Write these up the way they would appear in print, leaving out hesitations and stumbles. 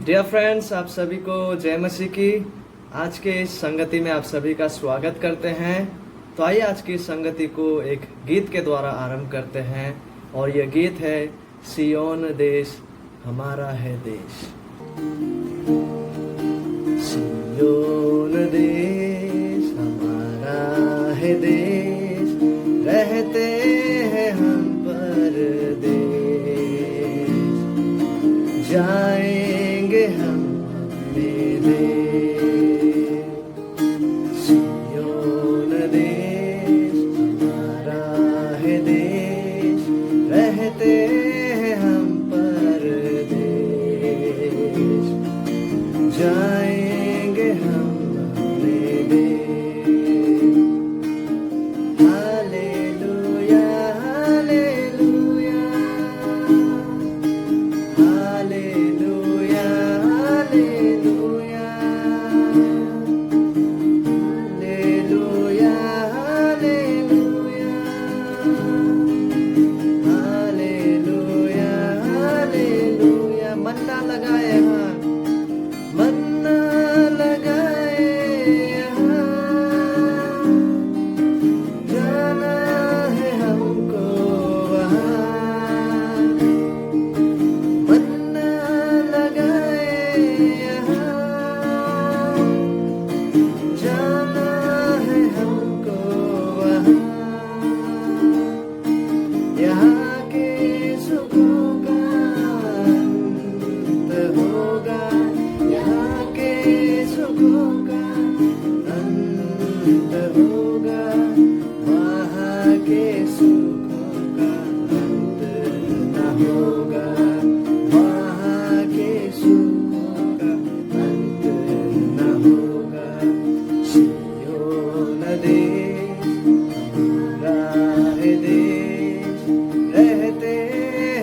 Dear friends, आप सभी को जय मसीह की। आज के इस संगति में आप सभी का स्वागत करते हैं। तो आइए आज की संगति को एक गीत के द्वारा आरंभ करते हैं और यह गीत है सियोन देश हमारा है देश। सियोन देश हमारा है देश, रहते हैं हम परदेश, जाएंगे हम अपने देश। सियोन देश हमारा है देश, रहते हैं हम परदेश, जाएंगे हम अपने देश। Hallelujah hallelujah hallelujah hallelujah hallelujah hallelujah hallelujah. Manna लगाए हाँ, मन्ना लगाए यहाँ, जाना है हमको वहाँ। मन्ना लगाए यहाँ, जाना है हमको वहाँ। यहाँ के सुखों का अंत होगा, यहाँ के सुखों का अंत होगा, वहाँ के सुखों का अंत न होगा, वहाँ के सुखों का अंत न होगा। सियोन देश हमारा है देश, रहते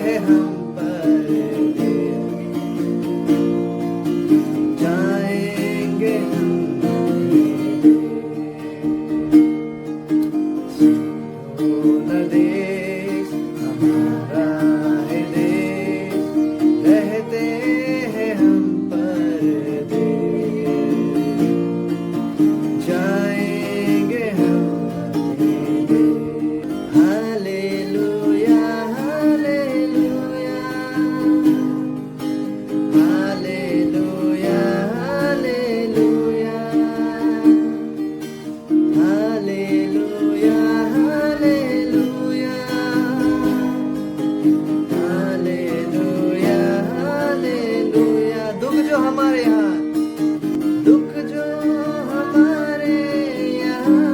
हैं हम परदेश, जाएंगे हम अपने देश। सियोन देश हमारा है देश, रहते हैं हम परदेश, जाएंगे हम अपने देश। Hallelujah hallelujah hallelujah hallelujah hallelujah hallelujah hallelujah. दुख जो हमारे यहाँ, दुख जो हमारे यहाँ,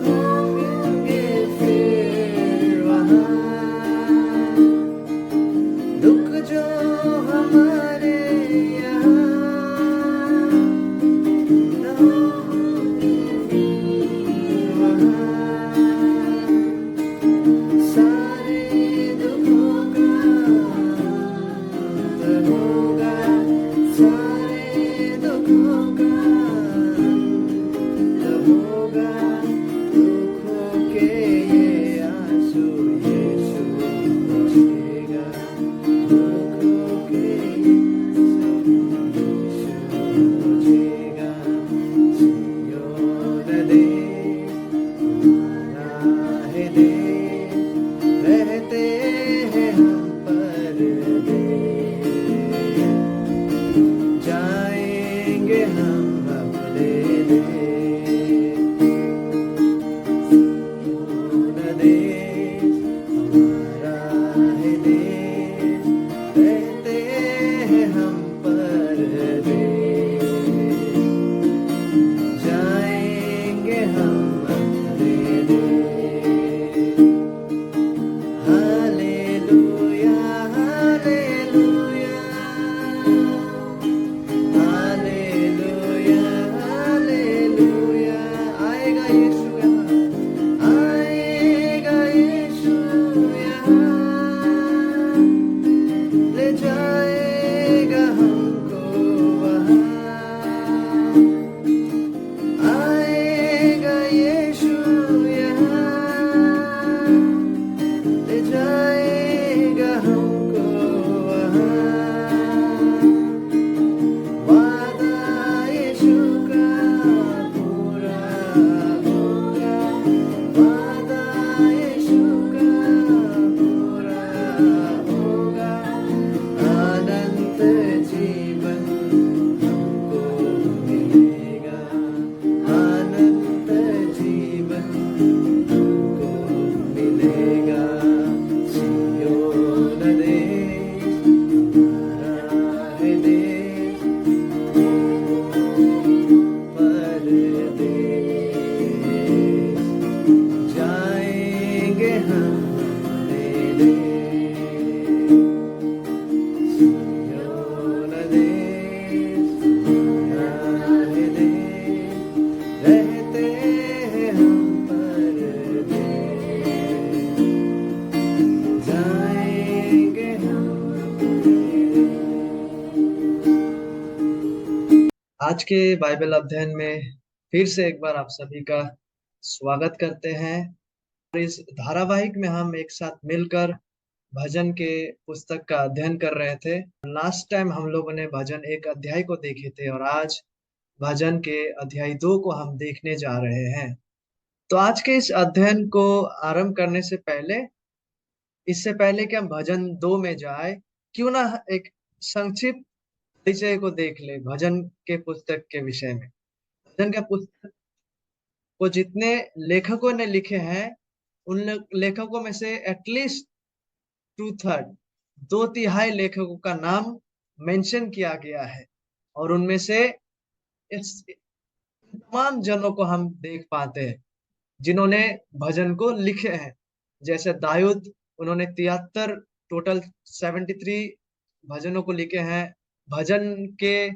होंगे फिर वहाँ। दुख जो हमारे यहाँ, होंगे फिर वहाँ। सारे दुखों का अंत होगा, सारे दुखों का अंत होगा। दुखों के ये आंसू यीशु पोंछेगा, दुखों आज के बाइबल अध्ययन में फिर से एक बार आप सभी का स्वागत करते हैं। और इस धारावाहिक में हम एक साथ मिलकर भजन के पुस्तक का अध्ययन कर रहे थे। लास्ट टाइम हम लोगों ने भजन एक अध्याय को देखे थे और आज भजन के अध्याय 2 को हम देखने जा रहे हैं। तो आज के इस अध्ययन को आरंभ करने से पहले, इससे पहले कि हम भजन 2 में जाए, क्यों ना एक संक्षिप्त परिचय को देख ले भजन के पुस्तक के विषय में। भजन का पुस्तक को जितने लेखकों ने लिखे हैं, उन लेखकों में से एटलीस्ट टू थर्ड, दो तिहाई लेखकों का नाम मेंशन किया गया है। और उनमें से इस तमाम जनों को हम देख पाते हैं जिन्होंने भजन को लिखे हैं। जैसे दाऊद, उन्होंने 73 टोटल 73 भजनों को लिखे हैं। भजन के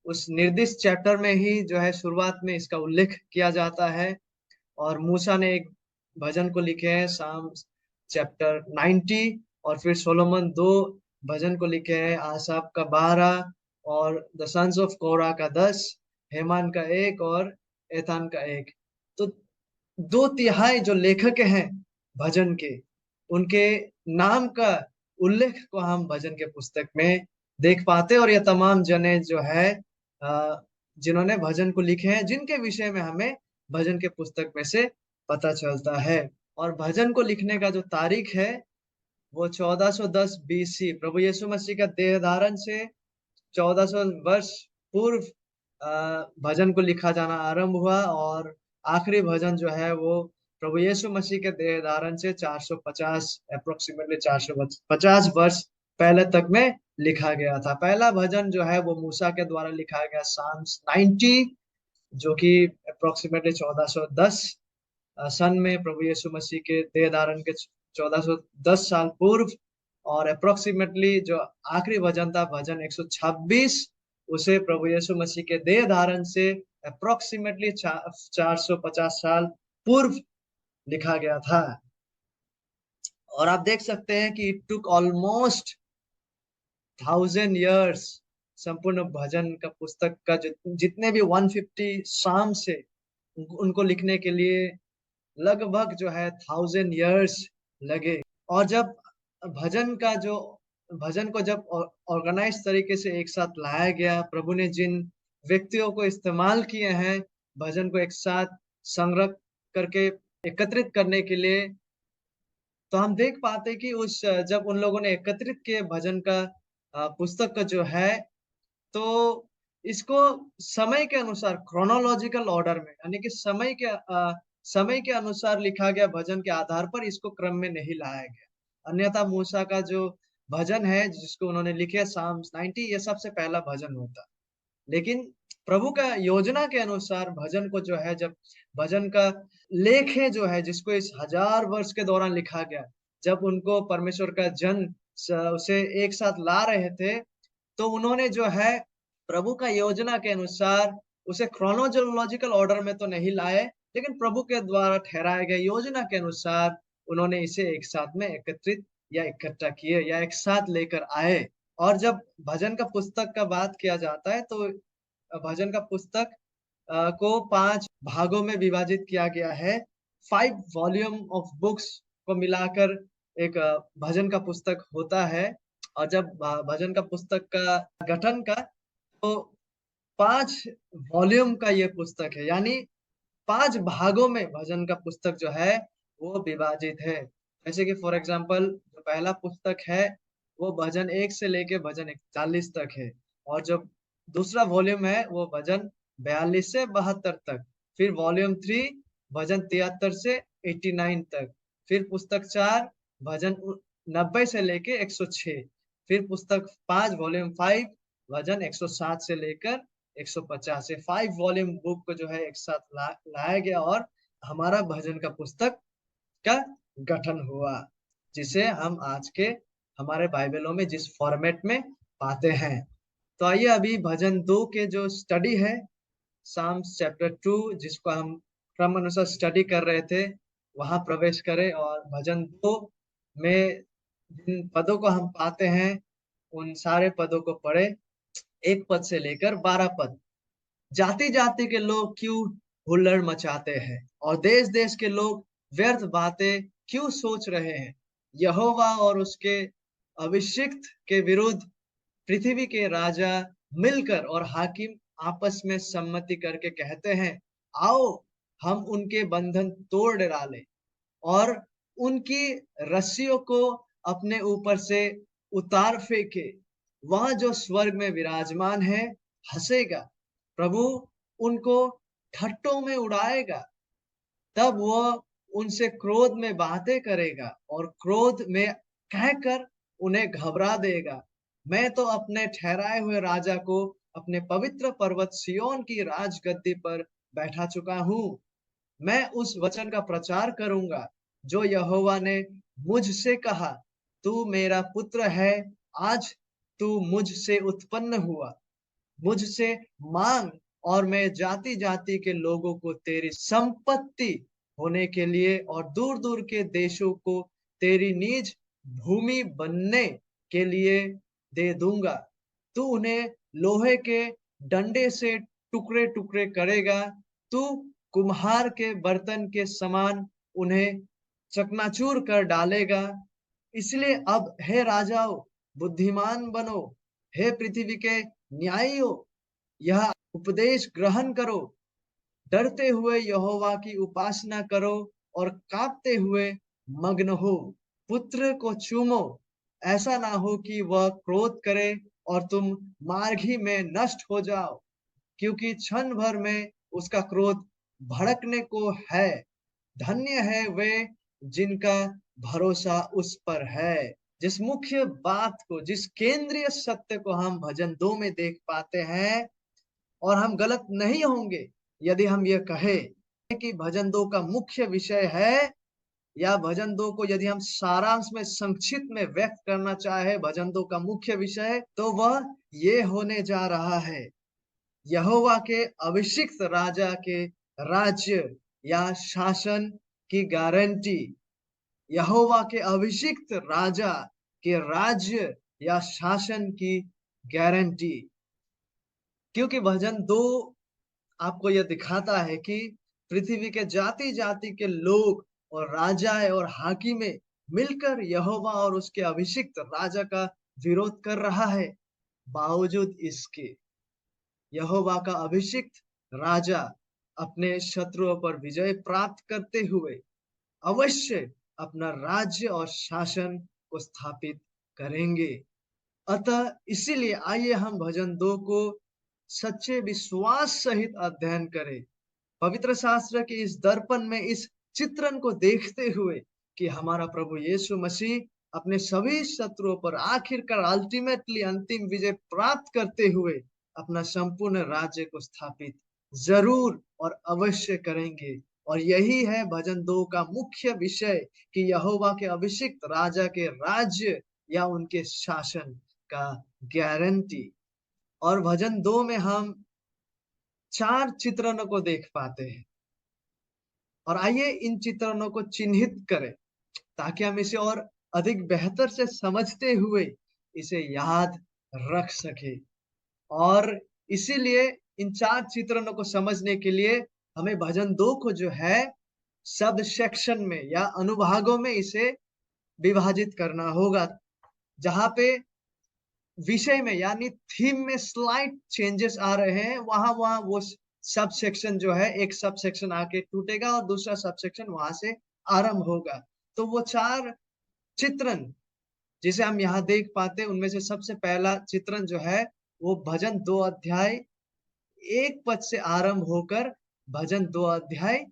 उस निर्दिष्ट चैप्टर में ही जो है शुरुआत में इसका उल्लेख किया जाता है। और मूसा ने एक भजन को लिखे हैं, साम्स चैप्टर 90। और फिर सोलोमन 2 भजन को लिखे हैं, आसाफ का 12 और द सन्स ऑफ कोरा का 10, हेमान का 1 और एथान का 1। तो दो तिहाई जो लेखक हैं भजन के, उनके नाम का उल्लेख को हम भजन के पुस्तक में देख पाते हैं। और ये तमाम जने जो है जिन्होंने भजन को लिखे हैं, जिनके विषय में हमें भजन के पुस्तक में से पता चलता है। और भजन को लिखने का जो तारीख है वो 1410 बीसी, प्रभु यीशु मसीह का देह धारण से 1400 वर्ष पूर्व भजन को लिखा जाना आरंभ हुआ। और आखिरी भजन जो है वो प्रभु यीशु मसीह के देह धारण से 450 अप्रोक्सीमेटली 450 वर्ष पहले तक में लिखा गया था। पहला भजन जो है वो मूसा के द्वारा लिखा गया, साम्स 90, जो कि अप्रोक्सीमेटली 1410 सन में प्रभु यीशु मसीह के देह धारण के 1410 साल पूर्व। और अप्रोक्सीमेटली जो आखिरी भजन था, भजन 126, उसे प्रभु यीशु मसीह के देह धारण से अप्रोक्सीमेटली 450 साल पूर्व लिखा गया था। और आप देख सकते हैं कि इट टुक ऑलमोस्ट 1000 years संपूर्ण भजन का पुस्तक का जितने भी 150 साम्स से उनको लिखने के लिए लगभग जो है 1000 years लगे। और जब भजन का जो भजन को जब ऑर्गेनाइज तरीके से एक साथ लाया गया, प्रभु ने जिन व्यक्तियों को इस्तेमाल किए हैं भजन को एक साथ संग्रह करके एकत्रित करने के लिए, तो हम देख पाते कि उस जब उन लोगों ने एकत्रित किए भजन का पुस्तक का जो है, तो इसको समय के अनुसार क्रोनोलॉजिकल ऑर्डर में, यानी कि समय के अनुसार लिखा गया भजन के आधार पर इसको क्रम में नहीं लाया गया। अन्यथा मूसा का जो भजन है जिसको उन्होंने लिखे साम्स 90, ये सबसे पहला भजन होता। लेकिन प्रभु का योजना के अनुसार भजन को जो है, जब भजन का लेख है जो है जिसको इस 1000 वर्ष के दौरान लिखा गया, जब उनको परमेश्वर का जन उसे एक साथ ला रहे थे, तो उन्होंने जो है प्रभु का योजना के अनुसार उसे क्रोनोलॉजिकल ऑर्डर में तो नहीं लाए, लेकिन प्रभु के द्वारा ठहराए गए योजना के अनुसार उन्होंने इसे एक साथ में एकत्रित या इकट्ठा किए या एक साथ लेकर आए। और जब भजन का पुस्तक का बात किया जाता है, तो भजन का पुस्तक को 5 भागों में विभाजित किया गया है। 5 वॉल्यूम ऑफ बुक्स को मिलाकर एक भजन का पुस्तक होता है। और जब भजन का पुस्तक का गठन का, तो 5 वॉल्यूम का ये पुस्तक है, यानी 5 भागों में भजन का पुस्तक जो है वो विभाजित है। जैसे कि फॉर एग्जांपल जो पहला पुस्तक है वो भजन 1 से लेके भजन 41 तक है। और जब दूसरा वॉल्यूम है वो भजन 42 से 72 तक। फिर वॉल्यूम 3 भजन 73 से 89 तक। फिर पुस्तक 4 भजन 90 से लेके 106। फिर पुस्तक 5 वॉल्यूम 5 भजन 107 से लेकर 150 से 5 वॉल्यूम बुक को जो है एक साथ लाया गया और हमारा भजन का पुस्तक का गठन हुआ, जिसे हम आज के हमारे बाइबलों में जिस फॉर्मेट में पाते हैं। तो आइए अभी भजन 2 के जो स्टडी है, साम्स चैप्टर 2, जिसको हम क्रम अनुसार स्टडी कर रहे थे, वहां प्रवेश करें और भजन 2 में जिन पदों को हम पाते हैं उन सारे पदों को पढ़े, 1 पद से लेकर 12 पद। जाति जाति के लोग क्यों हुल्लड़ मचाते हैं और देश देश के लोग व्यर्थ बातें क्यों सोच रहे हैं। यहोवा और उसके अभिषिक्त के विरुद्ध पृथ्वी के राजा मिलकर और हाकिम आपस में सम्मति करके कहते हैं, आओ हम उनके बंधन तोड़ डालें और उनकी रस्सियों को अपने ऊपर से उतार फेंके। वह जो स्वर्ग में विराजमान है हंसेगा, प्रभु उनको ठट्टों में उड़ाएगा। तब वह उनसे क्रोध में बातें करेगा और क्रोध में कहकर उन्हें घबरा देगा। मैं तो अपने ठहराए हुए राजा को अपने पवित्र पर्वत सिय्योन की राजगद्दी पर बैठा चुका हूँ। मैं उस वचन का प्रचार करूंगा जो यहोवा ने मुझसे कहा, तू मेरा पुत्र है, आज तू मुझसे उत्पन्न हुआ। मुझसे मांग और मैं जाति जाति के लोगों को तेरी संपत्ति होने के लिए और दूर दूर के देशों को तेरी निज भूमि बनने के लिए दे दूंगा। तू उन्हें लोहे के डंडे से टुकड़े टुकड़े करेगा। तू कुम्हार के बर्तन के समान उन्हें चकनाचूर कर डालेगा। इसलिए अब हे राजाओं, बुद्धिमान बनो, हे पृथ्वी के न्यायियों, यह उपदेश ग्रहण करो। डरते हुए यहोवा की उपासना करो और कांपते हुए मग्न हो। पुत्र को चूमो, ऐसा ना हो कि वह क्रोध करे और तुम मार्ग ही में नष्ट हो जाओ, क्योंकि क्षण भर में उसका क्रोध भड़कने को है। धन्य है वे जिनका भरोसा उस पर है। जिस मुख्य बात को, जिस केंद्रीय सत्य को हम भजन 2 में देख पाते हैं, और हम गलत नहीं होंगे यदि हम ये कहें कि भजन 2 का मुख्य विषय है, या भजन 2 को यदि हम सारांश में संक्षिप्त में व्यक्त करना चाहे भजन 2 का मुख्य विषय, तो वह ये होने जा रहा है, यहोवा के अभिषिक्त राजा के राज्य या शासन की गारंटी। यहोवा के अभिषिक्त राजा के राज्य या शासन की गारंटी। क्योंकि भजन 2 आपको यह दिखाता है कि पृथ्वी के जाति जाति के लोग और राजाएं और हाकिमें मिलकर यहोवा और उसके अभिषिक्त राजा का विरोध कर रहा है। बावजूद इसके यहोवा का अभिषिक्त राजा अपने शत्रुओं पर विजय प्राप्त करते हुए अवश्य अपना राज्य और शासन को स्थापित करेंगे। अतः इसीलिए आइए हम भजन 2 को सच्चे विश्वास सहित अध्ययन करें, पवित्र शास्त्र के इस दर्पण में इस चित्रण को देखते हुए कि हमारा प्रभु यीशु मसीह अपने सभी शत्रुओं पर आखिरकार अल्टीमेटली अंतिम विजय प्राप्त करते हुए अपना संपूर्ण राज्य को स्थापित जरूर और अवश्य करेंगे। और यही है भजन 2 का मुख्य विषय कि यहोवा के अभिषिक्त राजा के राज्य या उनके शासन का गारंटी। और भजन 2 में हम 4 चित्रणों को देख पाते हैं, और आइए इन चित्रणों को चिन्हित करें ताकि हम इसे और अधिक बेहतर से समझते हुए इसे याद रख सके। और इसीलिए इन 4 चित्रणों को समझने के लिए हमें भजन 2 को जो है सब सेक्शन में या अनुभागों में इसे विभाजित करना होगा, जहां पे विषय में यानी थीम में स्लाइट चेंजेस आ रहे हैं, वहां वहां वो सब सेक्शन जो है, एक सब सेक्शन आके टूटेगा और दूसरा सब सेक्शन वहां से आरंभ होगा। तो वो 4 चित्रण जिसे हम यहाँ देख पाते हैं, उनमें से सबसे पहला चित्रण जो है वो भजन 2 अध्याय 1 पद से आरंभ होकर भजन 2 अध्याय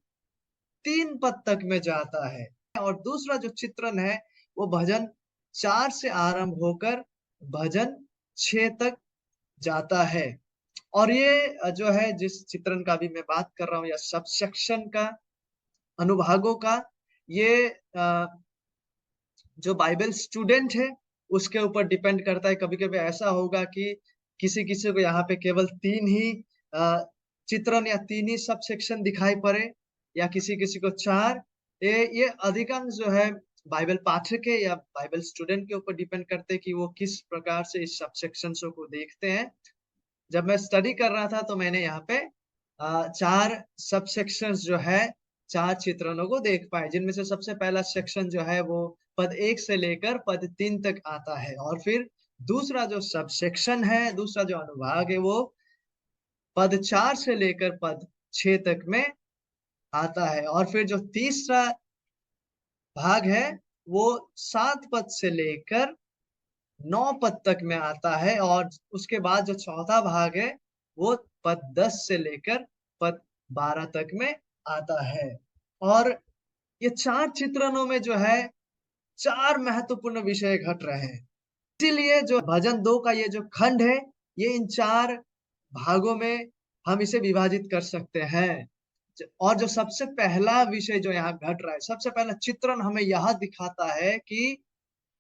3 पद तक में जाता है। और दूसरा जो चित्रण है वो भजन 4 से आरंभ होकर भजन 6 तक जाता है। और ये जो है जिस चित्रण का भी मैं बात कर रहा हूँ या सब सेक्शन का, अनुभागों का, ये जो बाइबल स्टूडेंट है उसके ऊपर डिपेंड करता है। कभी कभी ऐसा होगा कि किसी किसी को यहाँ पे केवल 3 ही चित्रण या 3 ही सब सेक्शन दिखाई पड़े, या किसी किसी को 4। ये अधिकांश जो है बाइबल पाठक है या बाइबल स्टूडेंट के ऊपर डिपेंड करते हैं कि वो किस प्रकार से इस सब सेक्शंस को देखते हैं। जब मैं स्टडी कर रहा था तो मैंने यहाँ पे चार सब सेक्शंस जो है, चार चित्रणों को देख पाए, जिनमें से सबसे पहला सेक्शन जो है वो पद 1 से लेकर पद 3 तक आता है। और फिर दूसरा जो सब सेक्शन है, दूसरा जो अनुभाग है, वो पद 4 से लेकर पद 6 तक में आता है। और फिर जो तीसरा भाग है वो 7 पद से लेकर 9 पद तक में आता है। और उसके बाद जो चौथा भाग है वो पद 10 से लेकर पद 12 तक में आता है। और ये चार चित्रणों में जो है चार महत्वपूर्ण विषय घट रहे हैं। इसीलिए जो भजन 2 का ये जो खंड है, ये इन चार भागों में हम इसे विभाजित कर सकते हैं। और जो सबसे पहला विषय जो यहाँ घट रहा है, सबसे पहला चित्रण हमें यह दिखाता है कि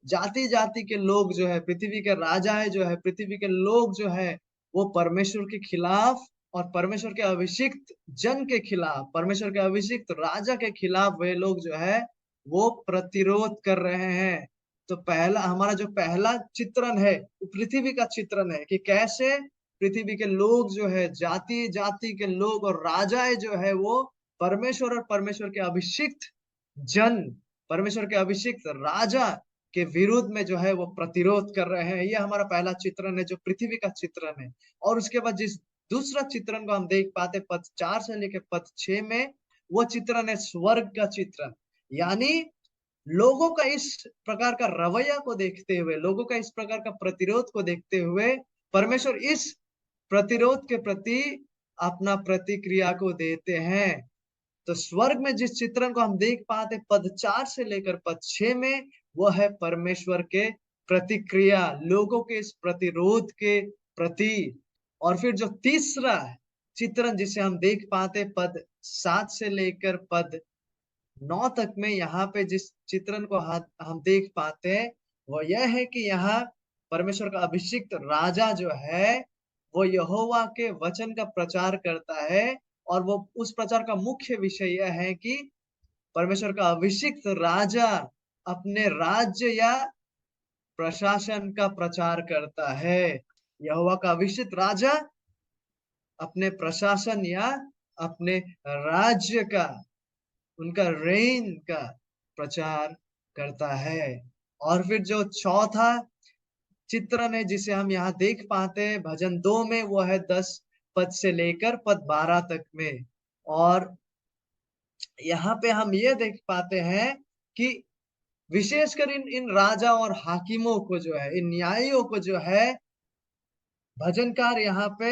जाति जाति के लोग जो है, पृथ्वी के राजा है जो है, पृथ्वी के लोग जो है, वो परमेश्वर के खिलाफ और परमेश्वर के अभिषिक्त जन के खिलाफ, परमेश्वर के अभिषिक्त राजा के खिलाफ वे लोग जो है वो प्रतिरोध कर रहे हैं। तो पहला हमारा जो पहला चित्रण है वो पृथ्वी का चित्रण है कि कैसे पृथ्वी के लोग जो है, जाति जाति के लोग और राजाएं जो है वो परमेश्वर और परमेश्वर के अभिषिक्त जन, परमेश्वर के अभिषिक्त राजा के विरुद्ध में जो है वो प्रतिरोध कर रहे हैं। ये हमारा पहला चित्रण है जो पृथ्वी का चित्रण है। और उसके बाद जिस दूसरा चित्रण को हम देख पाते पद 4 से लेकर पद 6 में, वो चित्रण है स्वर्ग का चित्रण। यानी लोगों का इस प्रकार का रवैया को देखते हुए, लोगों का इस प्रकार का प्रतिरोध को देखते हुए, परमेश्वर इस प्रतिरोध के प्रति अपना प्रतिक्रिया को देते हैं। तो स्वर्ग में जिस चित्रण को हम देख पाते पद 4 से लेकर पद 6 में, वो है परमेश्वर के प्रतिक्रिया, लोगों के इस प्रतिरोध के प्रति। और फिर जो तीसरा चित्रण जिसे हम देख पाते पद 7 से लेकर पद 9 तक में, यहाँ पे जिस चित्रण को हम देख पाते हैं वो यह है कि यहाँ परमेश्वर का अभिषिक्त राजा जो है वो यहोवा के वचन का प्रचार करता है। और वो उस प्रचार का मुख्य विषय यह है कि परमेश्वर का अभिषिक्त राजा अपने राज्य या प्रशासन का प्रचार करता है। यहोवा का अभिषिक्त राजा अपने प्रशासन या अपने राज्य का, उनका रेन का प्रचार करता है। और फिर जो चौथा चित्रण है जिसे हम यहाँ देख पाते हैं भजन 2 में, वो है 10 पद से लेकर पद 12 तक में। और यहाँ पे हम ये देख पाते हैं कि विशेषकर इन इन राजा और हाकिमों को जो है, इन न्यायियों को जो है, भजनकार यहाँ पे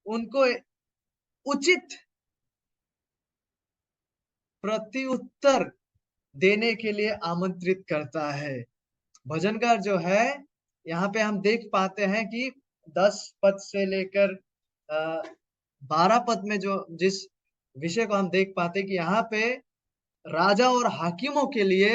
उनको उचित प्रत्युत्तर देने के लिए आमंत्रित करता है। भजनकार जो है, यहाँ पे हम देख पाते हैं कि 10 पद से लेकर 12 पद में जो जिस विषय को हम देख पाते हैं कि यहाँ पे राजा और हाकिमों के लिए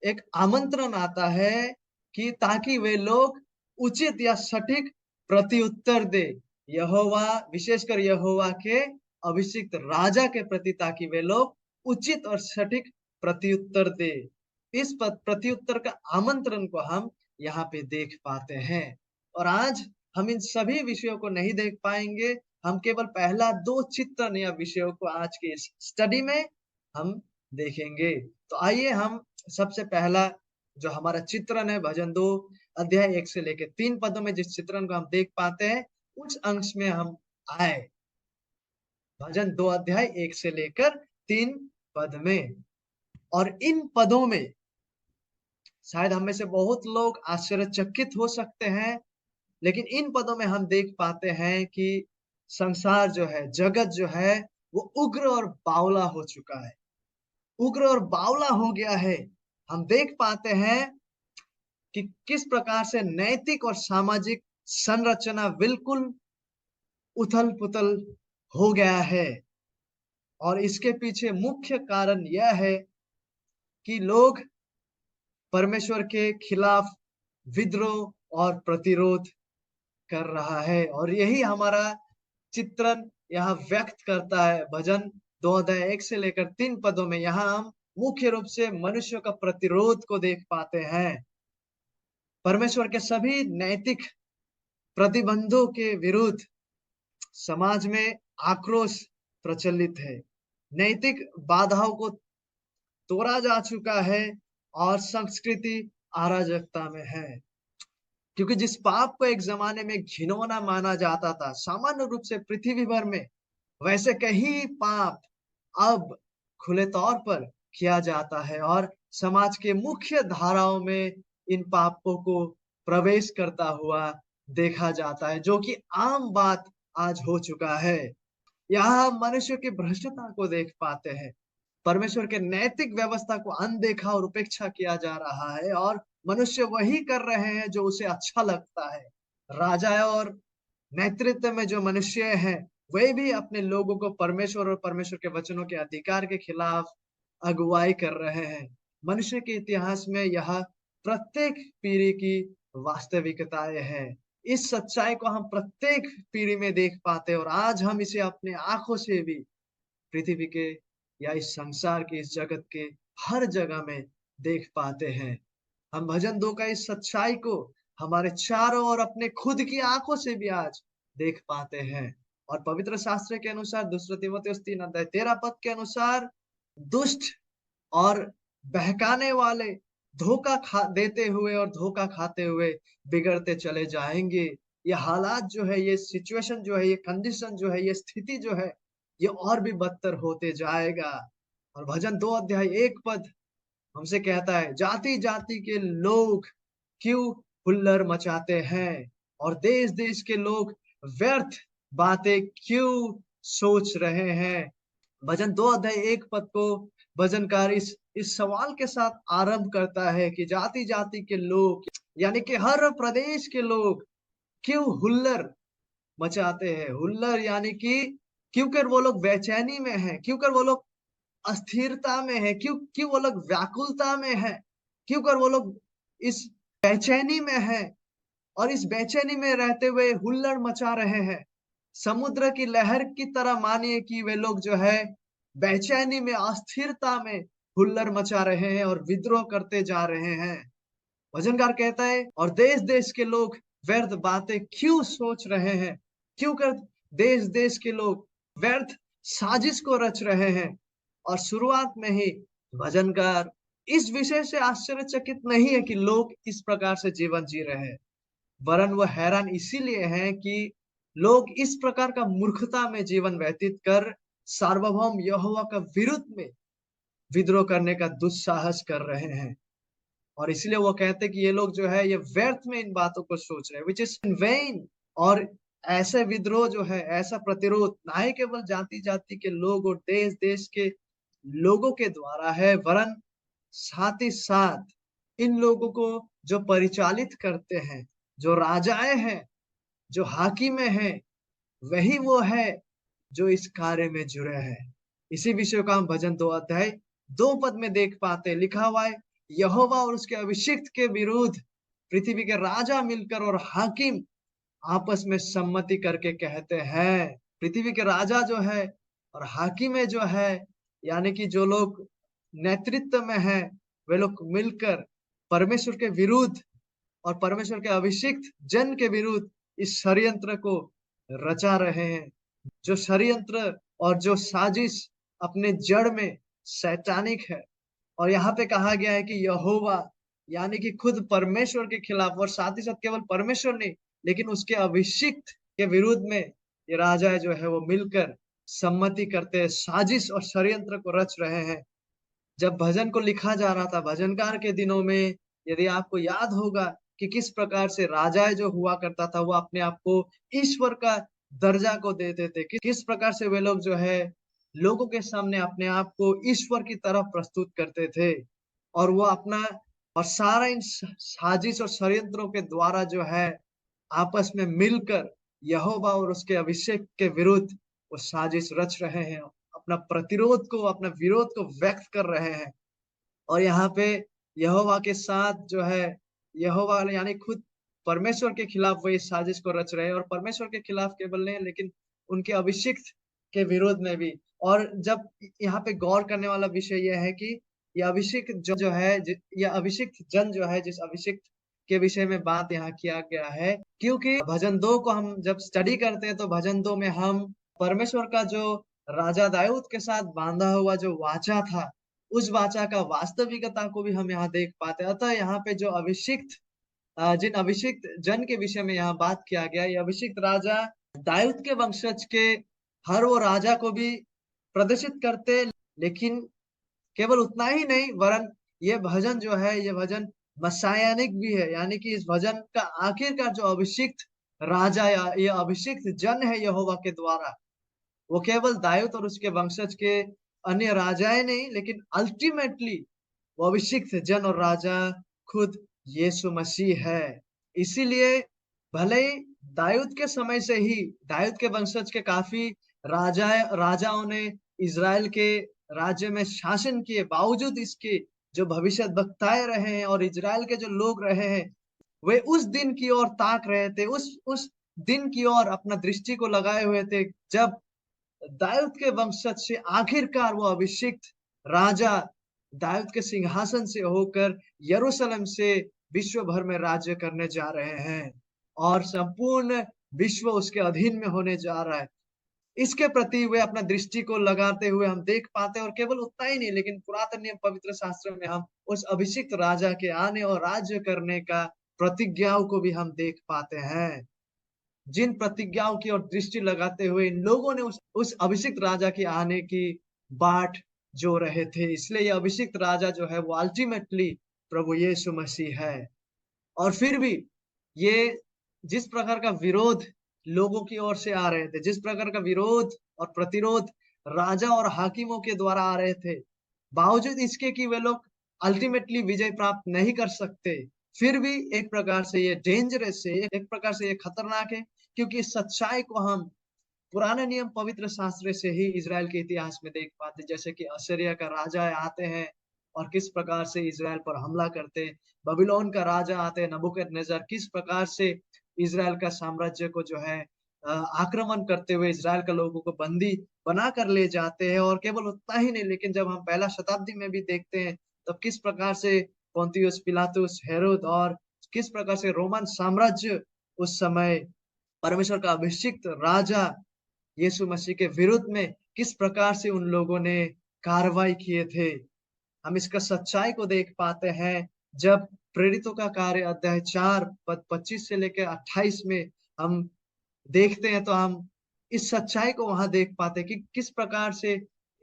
एक आमंत्रण आता है कि ताकि वे लोग उचित या सटीक प्रत्युत्तर दे, यहोवा, विशेषकर यहोवा के अभिषिक्त राजा के प्रति, ताकि वे लोग उचित और सटीक प्रत्युत्तर दे। इस प्रत्युत्तर का आमंत्रण को हम यहाँ पे देख पाते हैं। और आज हम इन सभी विषयों को नहीं देख पाएंगे, हम केवल पहला 2 चित्रण या विषयों को आज के इस स्टडी में हम देखेंगे। तो आइए हम सबसे पहला जो हमारा चित्रण है भजन 2 अध्याय 1 से लेकर 3 पदों में जिस चित्रण को हम देख पाते हैं, उस अंश में हम आए। भजन 2 अध्याय 1 से लेकर 3 पद में। और इन पदों में शायद हम में से बहुत लोग आश्चर्यचकित हो सकते हैं, लेकिन इन पदों में हम देख पाते हैं कि संसार जो है, जगत जो है, वो उग्र और बावला हो चुका है, उग्र और बावला हो गया है। हम देख पाते हैं कि किस प्रकार से नैतिक और सामाजिक संरचना बिल्कुल उथल पुथल हो गया है। और इसके पीछे मुख्य कारण यह है कि लोग परमेश्वर के खिलाफ विद्रोह और प्रतिरोध कर रहा है। और यही हमारा चित्रण यहाँ व्यक्त करता है भजन 2 अध्याय 1 से लेकर 3 पदों में। यहाँ हम मुख्य रूप से मनुष्य का प्रतिरोध को देख पाते हैं। परमेश्वर के सभी नैतिक प्रतिबंधों के विरुद्ध समाज में आक्रोश प्रचलित है। नैतिक बाधाओं को तोड़ा जा चुका है और संस्कृति अराजकता में है। क्योंकि जिस पाप को एक ज़माने में घिनौना माना जाता था, सामान्य रूप से पृथ्वी भर में, वैसे कई पाप अब खुले तौर पर किया जाता है और समाज के मुख्य धाराओं में इन पापों को प्रवेश करता हुआ देखा जाता है, जो कि आम बात आज हो चुका है। यहाँ हम मनुष्य की भ्रष्टता को देख पाते हैं। परमेश्वर के नैतिक व्यवस्था को अनदेखा और उपेक्षा किया जा रहा है और मनुष्य वही कर रहे हैं जो उसे अच्छा लगता है। राजा और नेतृत्व में जो मनुष्य हैं, वे भी अपने लोगों को परमेश्वर और परमेश्वर के वचनों के अधिकार के खिलाफ अगुवाई कर रहे हैं। मनुष्य के इतिहास में यह प्रत्येक पीढ़ी की वास्तविकताएँ हैं। इस सच्चाई को हम प्रत्येक पीढ़ी में देख पाते हैं और आज हम इसे अपनी आँखों से भी पृथ्वी के या इस संसार के, इस जगत के हर जगह में देख पाते हैं। हम भजन 2 का इस सच्चाई को हमारे चारों ओर अपने खुद की आँखों से भी आज देख पाते हैं। और पवित्र शास्त्र के अनुसार दूसरा तीमुथियुस 3 अध्याय 13 पद के अनुसार दुष्ट और बहकाने वाले धोखा खा देते हुए और धोखा खाते हुए बिगड़ते चले जाएँगे। ये हालात जो है, ये सिचुएशन जो है, ये कंडीशन जो है, ये स्थिति जो है, ये और भी बदतर होते जाएगा। और भजन 2 अध्याय 1 पद हमसे कहता है, जाति-जाति के लोग क्यों हुल्लड़ मचाते हैं और देश-देश के लोग व्यर्थ बातें क्यों सोच रहे हैं। भजन 2 अध्याय 1 पद को भजनकार इस सवाल के साथ आरंभ करता है कि जाति-जाति के लोग यानी कि हर प्रदेश के लोग क्यों हुल्लड़ मचाते हैं। हुल्लड़ यानी कि क्योंकि वो लोग बेचैनी में हैं, क्योंकि वो लोग अस्थिरता में है, क्यों क्यों वो लोग व्याकुलता में है, क्यों कर वो लोग इस बेचैनी में है और इस बेचैनी में रहते हुए हुल्लड़ मचा रहे हैं। समुद्र की लहर की तरह मानिए कि वे लोग जो है बेचैनी में, अस्थिरता में हुल्लड़ मचा रहे हैं और विद्रोह करते जा रहे हैं। भजनकार कहता है और देश-देश के लोग व्यर्थ बातें क्यों सोच रहे हैं? क्यों कर देश-देश के लोग व्यर्थ साजिश को रच रहे हैं? और शुरुआत में ही भजनकार इस विषय से आश्चर्यचकित नहीं है कि लोग इस प्रकार से जीवन जी रहे हैं, वरन वह हैरान इसीलिए हैं कि लोग इस प्रकार का मूर्खता में जीवन व्यतीत कर सार्वभौम यहोवा का विरुद्ध में विद्रोह करने का दुस्साहस कर रहे हैं। और इसलिए वो कहते हैं कि ये लोग जो है ये व्यर्थ में इन बातों को सोच रहे हैं, व्हिच इज़ इन वेन। और ऐसे विद्रोह जो है, ऐसा प्रतिरोध ना ही केवल जाति-जाति के लोग और देश-देश के लोगों के द्वारा है, वरन साथ ही साथ इन लोगों को जो परिचालित करते हैं, जो राजाएँ हैं, जो हाकिमें हैं, वही वो है जो इस कार्य में जुड़े हैं। इसी विषय को हम भजन 2 अध्याय 2 पद में देख पाते हैं। लिखा हुआ है, यहोवा और उसके अभिषिक्त के विरुद्ध पृथ्वी के राजा मिलकर और हाकिम आपस में सम्मति करके कहते हैं। पृथ्वी के राजा जो है और हाकिमें जो है, यानी कि जो लोग नेतृत्व में हैं, वे लोग मिलकर परमेश्वर के विरुद्ध और परमेश्वर के अभिषिक्त जन के विरुद्ध इस षड्यंत्र को रचा रहे हैं। जो षड्यंत्र और जो साजिश अपने जड़ में सैतानिक है। और यहाँ पे कहा गया है कि यहोवा यानी कि खुद परमेश्वर के खिलाफ और साथ ही साथ केवल परमेश्वर नहीं, लेकिन उसके अभिषिक्त के विरुद्ध में ये राजा जो है वो मिलकर सम्मति करते हैं, साजिश और षड्यंत्र को रच रहे हैं। जब भजन को लिखा जा रहा था, भजनकार के दिनों में, यदि आपको याद होगा कि किस प्रकार से राजाएँ जो हुआ करता था, वो अपने आप को ईश्वर का दर्जा को देते थे। कि किस प्रकार से वे लोग जो है, लोगों के सामने अपने आप को ईश्वर की तरह प्रस्तुत करते थे। और वो अपना और सारा इन साजिश और षड्यंत्रों के द्वारा जो है, आपस में मिलकर यहोवा और उसके अभिषेक के विरुद्ध वो साजिश रच रहे हैं। अपना प्रतिरोध को, अपना विरोध को व्यक्त कर रहे हैं। और यहाँ पे यहोवा के साथ जो है, यहोवा यानी खुद परमेश्वर के खिलाफ वो इस साजिश को रच रहे हैं और परमेश्वर के खिलाफ केवल नहीं, लेकिन उनके अभिषिक्त के विरोध में भी। और जब यहाँ पे गौर करने वाला विषय यह है कि ये अभिषिक्त जो है, ये अभिषिक्त जन जो है, जिस अभिषिक्त के विषय में बात यहाँ किया गया है, क्योंकि भजन 2 को हम जब स्टडी करते हैं तो भजन 2 में हम परमेश्वर का जो राजा दाऊद के साथ बांधा हुआ जो वाचा था, उस वाचा का वास्तविकता को भी हम यहाँ देख पाते हैं। अतः यहाँ पे जो जिन अभिषिक्त जन के विषय में यहाँ बात किया गया, ये अभिषिक्त राजा दाऊद के वंशज के हर वो राजा को भी प्रदर्शित करते, लेकिन केवल उतना ही नहीं, वरन ये भजन जो है, ये भजन मसायानिक भी है। यानी कि इस भजन का आखिरकार जो अभिषिक्त राजा या ये अभिषिक्त जन है यहोवा के द्वारा, वो केवल दाऊद और उसके वंशज के अन्य राजाएं नहीं, लेकिन अल्टीमेटली वो अभिषिक्त जन और राजा खुद यीशु मसीह है। इसीलिए भले ही दाऊद के समय से ही दाऊद के वंशज के काफी राजाओं ने इज़राइल के राज्य में शासन किए, बावजूद इसके जो भविष्यद्वक्ताएं रहे हैं और इज़राइल के जो लोग रहे हैं, वे उस दिन की ओर ताक रहे थे, उस दिन की ओर अपना दृष्टि को लगाए हुए थे, जब दाऊद के वंशज से आखिरकार वो अभिषिक्त राजा दाऊद के सिंहासन से होकर यरूशलेम से विश्व भर में राज्य करने जा रहे हैं और संपूर्ण विश्व उसके अधीन में होने जा रहा है। इसके प्रति वे अपना दृष्टि को लगाते हुए हम देख पाते हैं, और केवल उतना ही नहीं, लेकिन पुरातन नियम पवित्र शास्त्र में हम उस अभिषिक्त राजा के आने और राज्य करने का प्रतिज्ञाओं को भी हम देख पाते हैं। जिन प्रतिज्ञाओं की ओर दृष्टि लगाते हुए इन लोगों ने उस अभिषिक्त राजा के आने की बाट जो रहे थे, इसलिए ये अभिषिक्त राजा जो है वो अल्टीमेटली प्रभु यीशु मसीह है। और फिर भी ये जिस प्रकार का विरोध लोगों की ओर से आ रहे थे, जिस प्रकार का विरोध और प्रतिरोध राजा और हाकिमों के द्वारा आ रहे थे, बावजूद इसके कि वे लोग अल्टीमेटली विजय प्राप्त नहीं कर सकते, फिर भी एक प्रकार से ये डेंजरस है, एक प्रकार से ये खतरनाक है, क्योंकि इस सच्चाई को हम पुराने नियम पवित्र शास्त्र से ही इज़राइल के इतिहास में देख पाते, जैसे कि असीरिया का राजा आते हैं और किस प्रकार से इज़राइल पर हमला करते हैं। बबीलोन का राजा आते हैं नबूकदनेस्सर, किस प्रकार से इज़राइल का साम्राज्य को जो है आक्रमण करते हुए इज़राइल के लोगों को बंदी बना कर ले जाते हैं। और केवल उतना ही नहीं, लेकिन जब हम पहला शताब्दी में भी देखते हैं, तब किस प्रकार से पोंतियुस पिलातुस, हेरोद और किस प्रकार से रोमन साम्राज्य उस समय परमेश्वर का अभिषिक्त राजा यीशु मसीह के विरुद्ध में किस प्रकार से उन लोगों ने कार्रवाई किए थे। हम इसका सच्चाई को देख पाते हैं जब प्रेरितों का कार्य अध्याय 4 पद 25 से लेकर 28 में हम देखते हैं, तो हम इस सच्चाई को वहां देख पाते हैं कि किस प्रकार से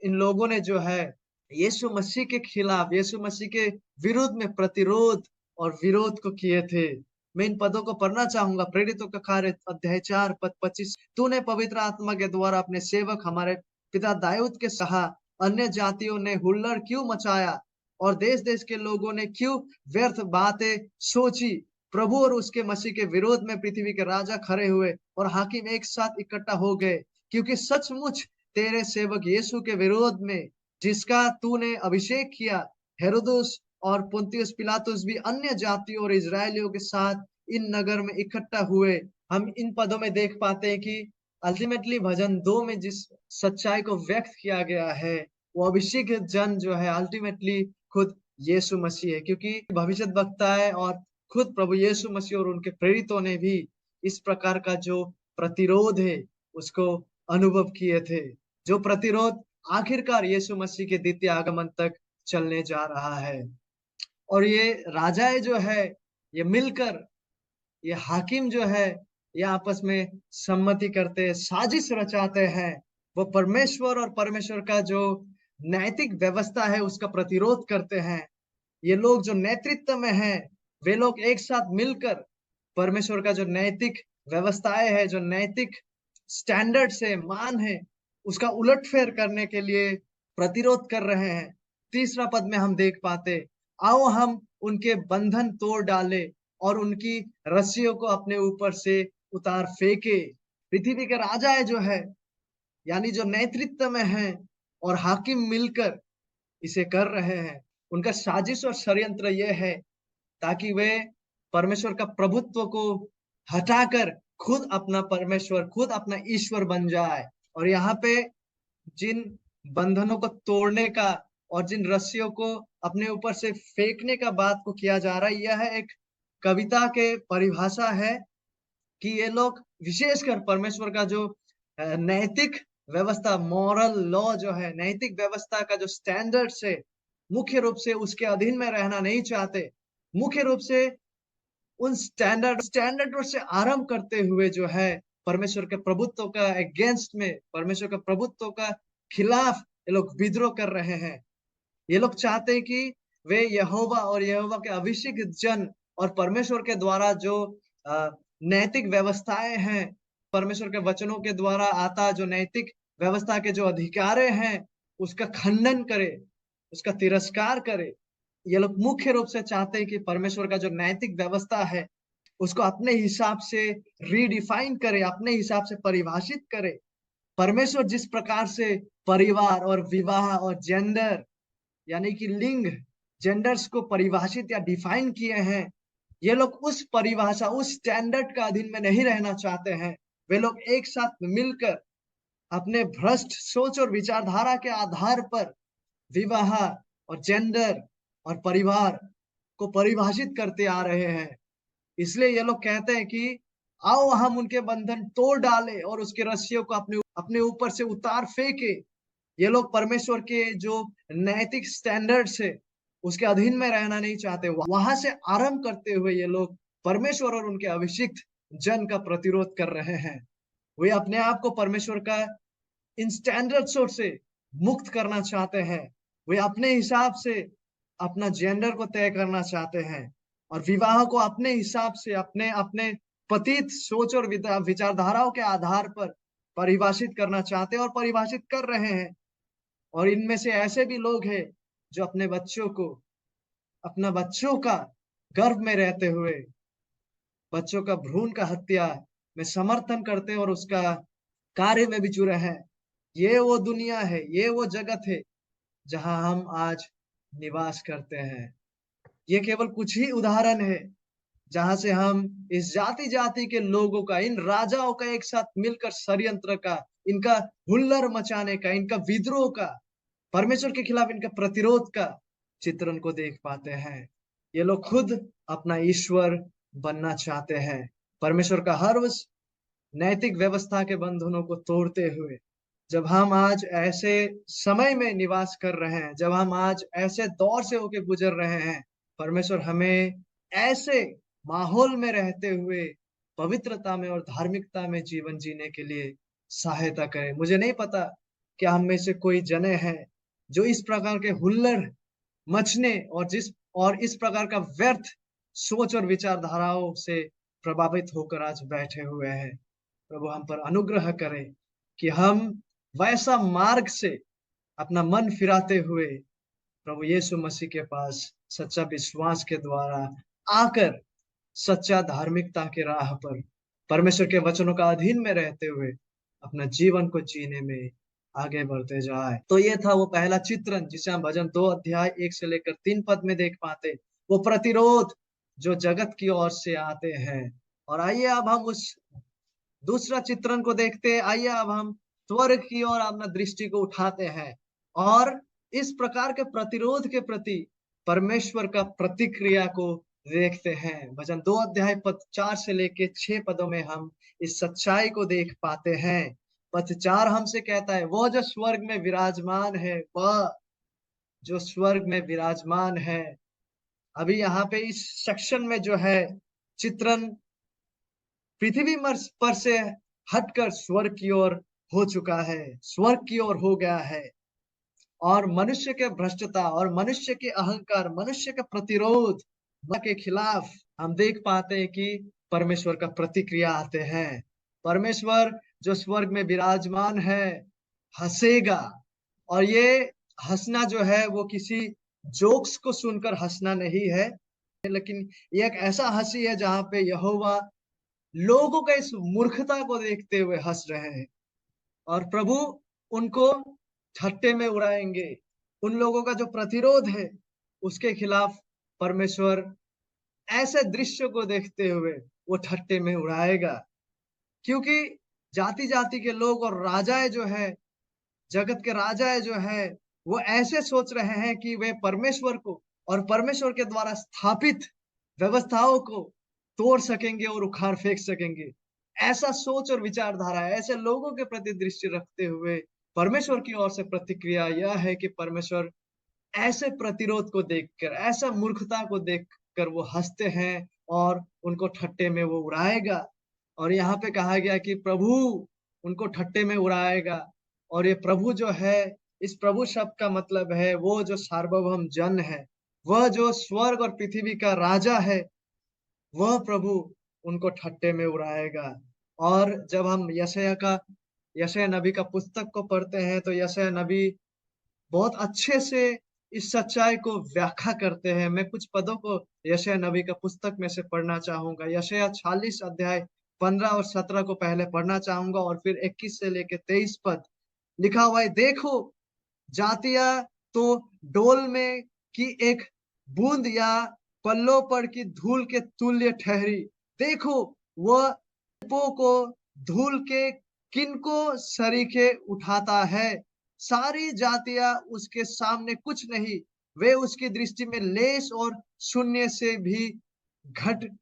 इन लोगों ने जो है यीशु मसीह के खिलाफ, यीशु मसीह के विरुद्ध में प्रतिरोध और विरोध को किए थे। मैं इन पदों को पढ़ना चाहूंगा। प्रेरितों का कार्य अध्याय 4 पद 25। तूने पवित्र आत्मा के द्वारा अपने सेवक हमारे पिता दाऊद के कहा, अन्य जातियों ने हुल्लड़ क्यों मचाया और देश देश के लोगों ने क्यों व्यर्थ बातें सोची। प्रभु और उसके मसीह के विरोध में पृथ्वी के राजा खड़े हुए और हाकिम एक साथ इकट्ठा हो गए, क्योंकि सचमुच तेरे सेवक यीशु के विरोध में जिसका तूने अभिषेक किया, हेरोदस और पुन्तियुस पिलातुस भी अन्य जातियों और इजरायलियों के साथ इन नगर में इकट्ठा हुए। हम इन पदों में देख पाते हैं कि अल्टीमेटली भजन 2 में जिस सच्चाई को व्यक्त किया गया है, वो अभिषेक जन जो है अल्टीमेटली खुद यीशु मसीह है, क्योंकि भविष्यद्वक्ता है और खुद प्रभु यीशु मसीह और उनके प्रेरितों ने भी इस प्रकार का जो प्रतिरोध है उसको अनुभव किए थे, जो प्रतिरोध आखिरकार यीशु मसीह के द्वितीय आगमन तक चलने जा रहा है। और ये राजाएं जो है, ये मिलकर, ये हाकिम जो है, ये आपस में सम्मति करते, साजिश रचाते हैं। वो परमेश्वर और परमेश्वर का जो नैतिक व्यवस्था है उसका प्रतिरोध करते हैं। ये लोग जो नेतृत्व में हैं, वे लोग एक साथ मिलकर परमेश्वर का जो नैतिक व्यवस्थाएं है, जो नैतिक स्टैंडर्ड्स है, मान है, उसका उलटफेर करने के लिए प्रतिरोध कर रहे हैं। तीसरा पद में हम देख पाते, आओ हम उनके बंधन तोड़ डाले और उनकी रस्सियों को अपने ऊपर से उतार फेंके। पृथ्वी के राजा है जो है, यानी जो नेतृत्व में है और हाकिम मिलकर इसे कर रहे हैं। उनका साजिश और षड्यंत्र यह है ताकि वे परमेश्वर का प्रभुत्व को हटाकर खुद अपना परमेश्वर, खुद अपना ईश्वर बन जाए। और यहाँ पे जिन बंधनों को तोड़ने का और जिन रस्सियों को अपने ऊपर से फेंकने का बात को किया जा रहा है, यह एक कविता के परिभाषा है कि ये लोग विशेषकर परमेश्वर का जो नैतिक व्यवस्था, मॉरल लॉ जो है, नैतिक व्यवस्था का जो स्टैंडर्ड्स है, मुख्य रूप से उसके अधीन में रहना नहीं चाहते। मुख्य रूप से उन स्टैंडर्ड से आरंभ करते हुए जो है परमेश्वर के प्रभुत्व का अगेंस्ट में, परमेश्वर के प्रभुत्व का खिलाफ ये लोग विद्रोह कर रहे हैं। ये लोग चाहते हैं कि वे यहोवा और यहोवा के अभिषिक्त जन और परमेश्वर के द्वारा जो नैतिक व्यवस्थाएं हैं, परमेश्वर के वचनों के द्वारा आता जो नैतिक व्यवस्था के जो अधिकार हैं, उसका खंडन करे, उसका तिरस्कार करे। ये लोग मुख्य रूप से चाहते हैं कि परमेश्वर का जो नैतिक व्यवस्था है उसको अपने हिसाब से रीडिफाइन करे, अपने हिसाब से परिभाषित करे। परमेश्वर जिस प्रकार से परिवार और विवाह और जेंडर यानी कि लिंग, जेंडर्स को परिभाषित या डिफाइन किए हैं, ये लोग उस परिभाषा, उस स्टैंडर्ड का अधीन में नहीं रहना चाहते हैं। वे लोग एक साथ मिलकर अपने भ्रष्ट सोच और विचारधारा के आधार पर विवाह और जेंडर और परिवार को परिभाषित करते आ रहे हैं। इसलिए ये लोग कहते हैं कि आओ हम उनके बंधन तोड़ डालें और उसके रस्सियों को अपने अपने ऊपर से उतार फेंके। ये लोग परमेश्वर के जो नैतिक स्टैंडर्ड्स है उसके अधीन में रहना नहीं चाहते। वहां से आरंभ करते हुए ये लोग परमेश्वर और उनके अभिषिक्त जन का प्रतिरोध कर रहे हैं। वे अपने आप को परमेश्वर का इन स्टैंडर्ड्सों से मुक्त करना चाहते हैं। वे अपने हिसाब से अपना जेंडर को तय करना चाहते हैं और विवाह को अपने हिसाब से, अपने अपने पतित सोच और विचारधाराओं के आधार पर परिभाषित करना चाहते हैं और परिभाषित कर रहे हैं। और इनमें से ऐसे भी लोग हैं जो अपने बच्चों को, अपना बच्चों का गर्भ में रहते हुए बच्चों का भ्रूण का हत्या में समर्थन करते हैं और उसका कार्य में भी जुड़े हैं। ये वो दुनिया है, ये वो जगत है जहां हम आज निवास करते हैं। ये केवल कुछ ही उदाहरण है जहां से हम इस जाति जाति के लोगों का, इन राजाओं का एक साथ मिलकर षड्यंत्र का, इनका हुल्लड़ मचाने का, इनका विद्रोह का, परमेश्वर के खिलाफ इनका प्रतिरोध का चित्रण को देख पाते हैं। ये लोग खुद अपना ईश्वर बनना चाहते हैं। परमेश्वर का हर उस नैतिक व्यवस्था के बंधनों को तोड़ते हुए जब हम आज ऐसे समय में निवास कर रहे हैं, जब हम आज ऐसे दौर से होके गुजर रहे हैं, परमेश्वर हमें ऐसे माहौल में रहते हुए पवित्रता में और धार्मिकता में जीवन जीने के लिए सहायता करे। मुझे नहीं पता क्या हम में से कोई जने हैं जो इस प्रकार के हुल्लड़ मचने और इस प्रकार का व्यर्थ सोच और विचारधाराओं से प्रभावित होकर आज बैठे हुए हैं। प्रभु हम पर अनुग्रह करें कि हम वैसा मार्ग से अपना मन फिराते हुए प्रभु यीशु मसीह के पास सच्चा विश्वास के द्वारा आकर सच्चा धार्मिकता के राह पर परमेश्वर के वचनों का अधीन में रहते हुए अपना जीवन को जीने में आगे बढ़ते जाए। तो ये था वो पहला चित्रण जिसे हम भजन 2 अध्याय 1 से लेकर 3 पद में देख पाते, वो प्रतिरोध जो जगत की ओर से आते हैं। और आइए अब हम उस दूसरा चित्रण को देखते हैं। आइए अब हम स्वर्ग की ओर अपना दृष्टि को उठाते हैं और इस प्रकार के प्रतिरोध के प्रति परमेश्वर का प्रतिक्रिया को देखते हैं। भजन 2 अध्याय पद 4 से लेके 6 पदों में हम इस सच्चाई को देख पाते हैं। पद 4 हमसे कहता है, वो जो स्वर्ग में विराजमान है, वह जो स्वर्ग में विराजमान है। अभी यहाँ पे इस सेक्शन में जो है चित्रण पृथ्वी पर से हटकर स्वर्ग की ओर हो चुका है, स्वर्ग की ओर हो गया है। और मनुष्य के भ्रष्टता और मनुष्य के अहंकार, मनुष्य का प्रतिरोध के खिलाफ हम देख पाते हैं कि परमेश्वर का प्रतिक्रिया आते हैं। परमेश्वर जो स्वर्ग में विराजमान है हंसेगा। और ये हंसना जो है वो किसी जोक्स को सुनकर हंसना नहीं है, लेकिन ये एक ऐसा हंसी है जहां पे यहोवा लोगों का इस मूर्खता को देखते हुए हंस रहे हैं और प्रभु उनको ठट्टे में उड़ाएंगे। उन लोगों का जो प्रतिरोध है उसके खिलाफ परमेश्वर ऐसे दृश्य को देखते हुए वो ठट्टे में उड़ाएगा। क्योंकि जाति जाति के लोग और राजाएं जो है, जगत के राजाएं जो है, वो ऐसे सोच रहे हैं कि वे परमेश्वर को और परमेश्वर के द्वारा स्थापित व्यवस्थाओं को तोड़ सकेंगे और उखाड़ फेंक सकेंगे। ऐसा सोच और विचारधारा है, ऐसे लोगों के प्रति दृष्टि रखते हुए परमेश्वर की ओर से प्रतिक्रिया यह है कि परमेश्वर ऐसे प्रतिरोध को देखकर, ऐसा मूर्खता को देखकर वो हँसते हैं और उनको ठट्ठे में वो उड़ाएगा। और यहाँ पे कहा गया कि प्रभु उनको ठट्ठे में उड़ाएगा। और ये प्रभु जो है, इस प्रभु शब्द का मतलब है वो जो सार्वभौम जन है, वह जो स्वर्ग और पृथ्वी का राजा है, वह प्रभु उनको ठट्ठे में उड़ाएगा। और जब हम यशायाह नबी का पुस्तक को पढ़ते हैं, तो यशायाह नबी बहुत अच्छे से इस सच्चाई को व्याख्या करते हैं। मैं कुछ पदों को यशायाह नबी का पुस्तक में से पढ़ना चाहूंगा। यशायाह 40 अध्याय 15 और 17 को पहले पढ़ना चाहूंगा और फिर 21 से लेकर 23 पद लिखा हुआ है। देखो, जातियां तो डोल में की एक बूंद या पल्लों पर की धूल के तुल्य ठहरी। देखो, वह पो को धूल के किनको सरीखे उठाता है। सारी जातियां उसके सामने कुछ नहीं, वे उसकी दृष्टि में लेस और शून्य से भी घट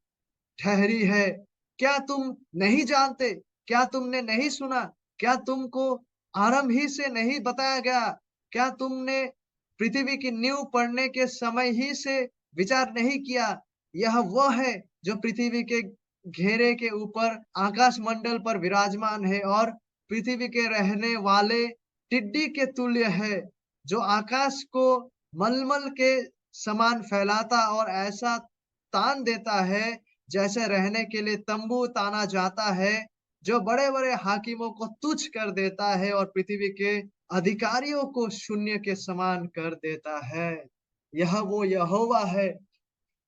ठहरी है। क्या तुम नहीं जानते? क्या तुमने नहीं सुना? क्या तुमको आरंभ ही से नहीं बताया गया? क्या तुमने पृथ्वी की नींव पड़ने के समय ही से विचार नहीं किया? यह वह है जो पृथ्वी के घेरे के ऊपर आकाश मंडल पर विराजमान है और पृथ्वी के रहने वाले टिड्डी के तुल्य है, जो आकाश को मलमल के समान फैलाता और ऐसा तान देता है जैसे रहने के लिए तंबू ताना जाता है, जो बड़े-बड़े हाकिमों को तुच्छ कर देता है और पृथ्वी के अधिकारियों को शून्य के समान कर देता है। यह वो यहोवा है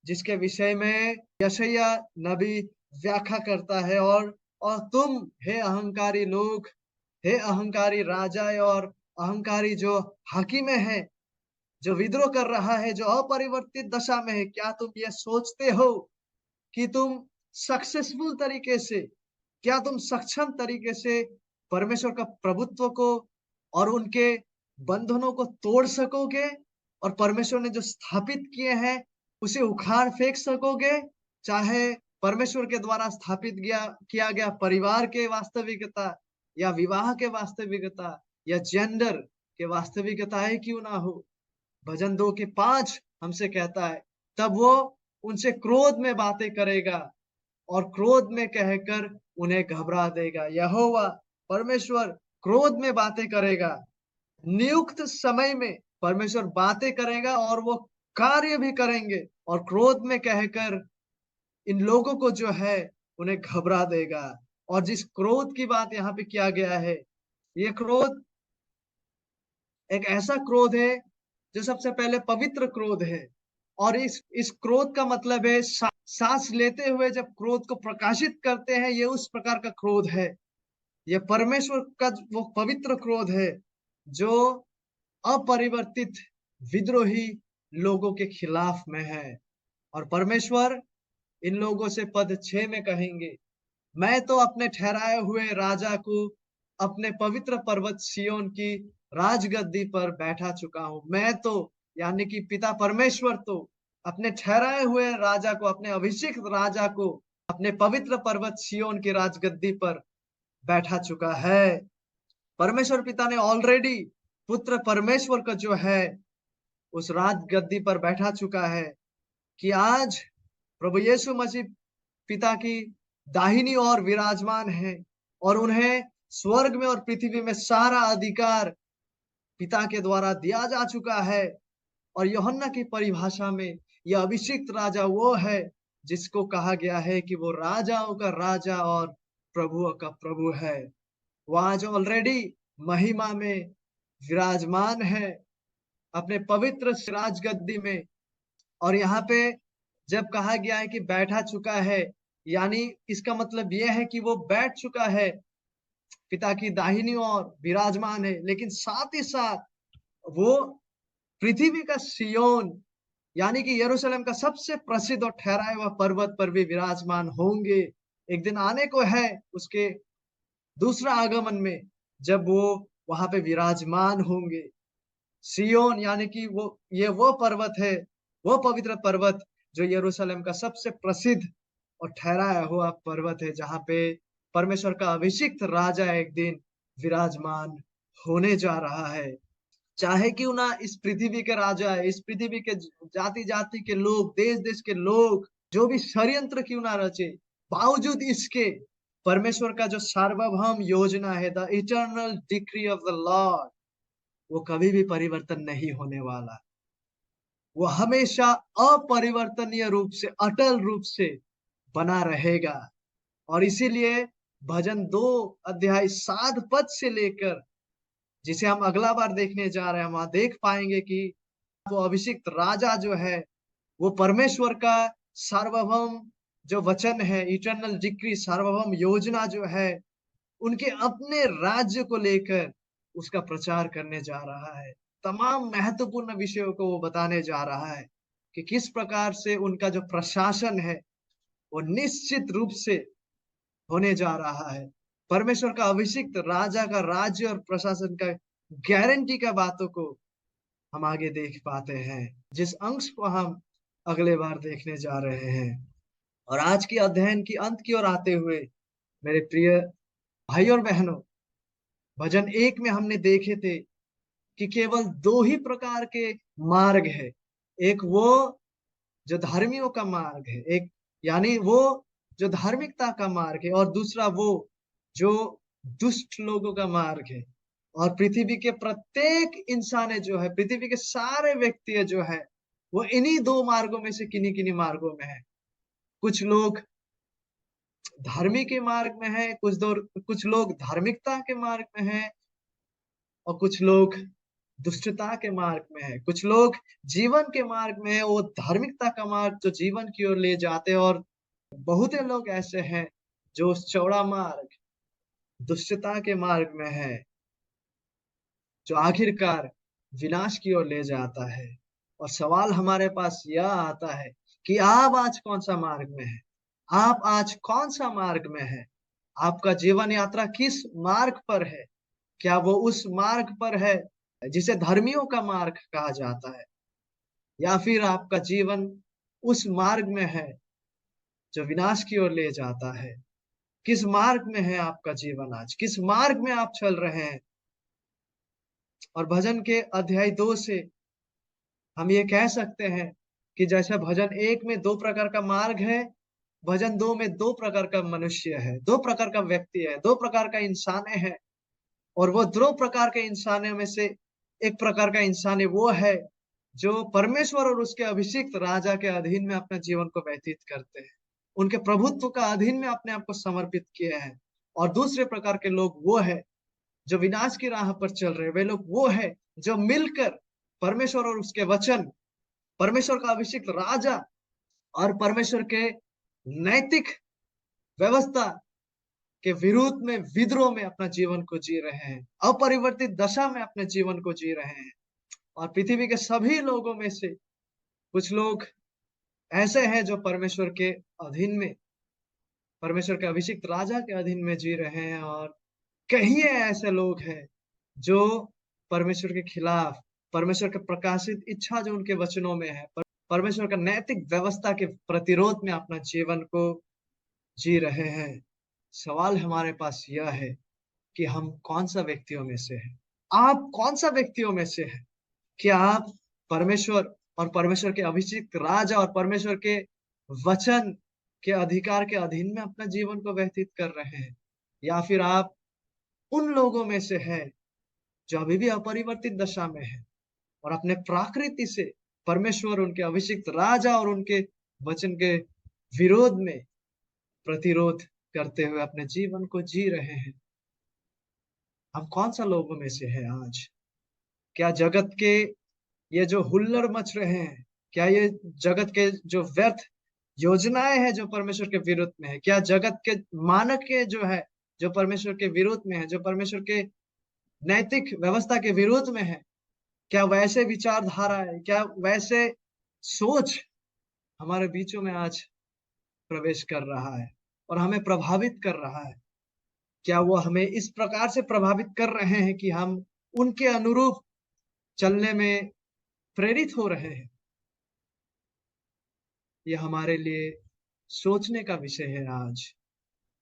जिसके विषय में यशायाह नबी व्याख्या करता है। और तुम हे अहंकारी लोग, हे अहंकारी राजा और अहंकारी जो हाकिम है, जो विद्रोह कर रहा है, जो अपरिवर्तित दशा में है, क्या तुम ये सोचते हो कि तुम सक्सेसफुल तरीके से, क्या तुम सक्षम तरीके से परमेश्वर का प्रभुत्व को और उनके बंधनों को तोड़ सकोगे और परमेश्वर ने जो स्थापित किए हैं उसे उखाड़ फेंक सकोगे? चाहे परमेश्वर के द्वारा स्थापित किया गया परिवार के वास्तविकता या विवाह के वास्तविकता या जेंडर के वास्तविकता ही क्यों ना हो, भजन 2 के 5 हमसे कहता है, तब वो उनसे क्रोध में बातें करेगा और क्रोध में कहकर उन्हें घबरा देगा। यहोवा परमेश्वर क्रोध में बातें करेगा। नियुक्त समय में परमेश्वर बातें करेगा और वो कार्य भी करेंगे और क्रोध में कहकर इन लोगों को जो है उन्हें घबरा देगा। और जिस क्रोध की बात यहाँ पे किया गया है, ये क्रोध एक ऐसा क्रोध है जो सबसे पहले पवित्र क्रोध है। और इस क्रोध का मतलब है सांस लेते हुए जब क्रोध को प्रकाशित करते हैं, ये उस प्रकार का क्रोध है। ये परमेश्वर का वो पवित्र क्रोध है जो अपरिवर्तित विद्रोही लोगों के खिलाफ में है। और परमेश्वर इन लोगों से पद 6 में कहेंगे, मैं तो अपने ठहराए हुए राजा को अपने पवित्र पर्वत सिय्योन की राजगद्दी पर बैठा चुका हूँ। मैं तो यानी कि पिता परमेश्वर तो अपने ठहराए हुए राजा को, अपने अभिषिक्त राजा को अपने पवित्र पर्वत सिय्योन की राजगद्दी पर बैठा चुका है। परमेश्वर पिता ने ऑलरेडी पुत्र परमेश्वर का जो है उस राजगद्दी पर बैठा चुका है कि आज प्रभु यीशु मसीह पिता की दाहिनी ओर विराजमान है और उन्हें स्वर्ग में और पृथ्वी में सारा अधिकार पिता के द्वारा दिया जा चुका है। और यूहन्ना की परिभाषा में यह अभिषिक्त राजा वो है जिसको कहा गया है कि वो राजाओं का राजा और प्रभुओं का प्रभु है। वो आज ऑलरेडी महिमा में विराजमान है अपने पवित्र राजगद्दी में। और यहाँ पे जब कहा गया है कि बैठा चुका है, यानी इसका मतलब यह है कि वो बैठ चुका है, पिता की दाहिनी ओर विराजमान है, लेकिन साथ ही साथ वो पृथ्वी का सिय्योन यानी कि यरूशलेम का सबसे प्रसिद्ध और ठहराया हुआ पर्वत पर भी विराजमान होंगे। एक दिन आने को है उसके दूसरा आगमन में, जब वो वहां पे विराजमान होंगे। सिय्योन यानी कि वो पर्वत है, वो पवित्र पर्वत जो यरूशलेम का सबसे प्रसिद्ध और ठहराया हुआ पर्वत है, जहाँ पे परमेश्वर का अभिषिक्त राजा एक दिन विराजमान होने जा रहा है। चाहे क्यों ना इस पृथ्वी के राजा है, इस पृथ्वी के जाति जाति के लोग, देश देश के लोग जो भी षड्यंत्र क्यों ना रचे, बावजूद इसके परमेश्वर का जो सार्वभौम योजना है, the eternal decree of the Lord, वो कभी भी परिवर्तन नहीं होने वाला। वो हमेशा अपरिवर्तनीय रूप से, अटल रूप से बना रहेगा। और इसीलिए भजन 2 अध्याय 7 पद से लेकर, जिसे हम अगला बार देखने जा रहे हैं, वहां देख पाएंगे कि वो अभिषिक्त राजा जो है, वो परमेश्वर का सार्वभौम जो वचन है, इटर्नल डिक्री, सार्वभौम योजना जो है, उनके अपने राज्य को लेकर उसका प्रचार करने जा रहा है। तमाम महत्वपूर्ण विषयों को वो बताने जा रहा है कि किस प्रकार से उनका जो प्रशासन है, वो निश्चित रूप से होने जा रहा है। परमेश्वर का अभिषिक्त राजा का राज्य और प्रशासन का गारंटी का बातों को हम आगे देख पाते हैं, जिस अंश को हम अगले बार देखने जा रहे हैं। और आज की अध्ययन की अंत की ओर आते हुए मेरे प्रिय भाई और बहनों, भजन 1 में हमने देखे थे कि केवल 2 ही प्रकार के मार्ग है। एक वो जो धर्मियों का मार्ग है, एक यानी वो जो धार्मिकता का मार्ग है, और दूसरा वो जो दुष्ट लोगों का मार्ग है। और पृथ्वी के प्रत्येक इंसान है जो है, पृथ्वी के सारे व्यक्ति जो है, वो इन्हीं 2 मार्गों में से किन्हीं-किन्हीं मार्गों में है। कुछ लोग धर्मी के मार्ग में है, कुछ लोग धार्मिकता के मार्ग में है, और कुछ लोग दुष्टता के मार्ग में है। कुछ लोग जीवन के मार्ग में है, वो धार्मिकता का मार्ग जो जीवन की ओर ले जाते हैं, और बहुत से लोग ऐसे हैं जो उस चौड़ा मार्ग दुष्टता के मार्ग में है, जो आखिरकार विनाश की ओर ले जाता है। और सवाल हमारे पास यह आता है कि आप आज कौन सा मार्ग में है? आप आज कौन सा मार्ग में है? आपका जीवन यात्रा किस मार्ग पर है? क्या वो उस मार्ग पर है जिसे धर्मियों का मार्ग कहा जाता है, या फिर आपका जीवन उस मार्ग में है जो विनाश की ओर ले जाता है? किस मार्ग में है आपका जीवन आज? किस मार्ग में आप चल रहे हैं? और भजन के अध्याय 2 से हम ये कह सकते हैं कि जैसे भजन 1 में 2 प्रकार का मार्ग है, भजन 2 में 2 प्रकार का मनुष्य है, 2 प्रकार का व्यक्ति है, 2 प्रकार का इंसान है। और वो 2 प्रकार के इंसानों में से एक प्रकार का इंसान वो है जो परमेश्वर और उसके अभिषिक्त राजा के अधीन में अपने जीवन को व्यतीत करते हैं, उनके प्रभुत्व का अधीन में अपने आप को समर्पित किए हैं। और दूसरे प्रकार के लोग वो है जो विनाश की राह पर चल रहे हैं। वे लोग वो है जो मिलकर परमेश्वर और उसके वचन, परमेश्वर का अभिषिक्त राजा और परमेश्वर के नैतिक व्यवस्था के विरोध में, विद्रोह में अपना जीवन को जी रहे हैं, अपरिवर्तित दशा में अपने जीवन को जी रहे हैं। और पृथ्वी के सभी लोगों में से कुछ लोग ऐसे हैं जो परमेश्वर के अधीन में, परमेश्वर के अभिषिक्त राजा के अधीन में जी रहे हैं, और कई ऐसे लोग हैं जो परमेश्वर के खिलाफ, परमेश्वर के प्रकाशित इच्छा जो उनके वचनों में है, परमेश्वर का नैतिक व्यवस्था के प्रतिरोध में अपना जीवन को जी रहे हैं। सवाल हमारे पास यह है कि हम कौन सा व्यक्तियों में से हैं? आप कौन सा व्यक्तियों में से हैं? क्या आप परमेश्वर और परमेश्वर के अभिषिक्त राजा और परमेश्वर के वचन के अधिकार के अधीन में अपना जीवन को व्यतीत कर रहे हैं? या फिर आप उन लोगों में से हैं जो अभी भी अपरिवर्तित दशा में है और अपने प्रकृति से परमेश्वर, उनके अभिषिक्त राजा और उनके वचन के विरोध में प्रतिरोध करते हुए अपने जीवन को जी रहे हैं? हम कौन सा लोगों में से है आज? क्या जगत के ये जो हुल्लड़ मच रहे हैं, क्या ये जगत के जो व्यर्थ योजनाएं हैं जो परमेश्वर के विरुद्ध में है, क्या जगत के मानक के जो है, जो परमेश्वर के विरोध में है, जो परमेश्वर के नैतिक व्यवस्था के विरोध में है, क्या वैसे विचारधारा है, क्या वैसे सोच हमारे बीचों में आज प्रवेश कर रहा है और हमें प्रभावित कर रहा है? क्या वो हमें इस प्रकार से प्रभावित कर रहे हैं कि हम उनके अनुरूप चलने में प्रेरित हो रहे हैं? ये हमारे लिए सोचने का विषय है आज।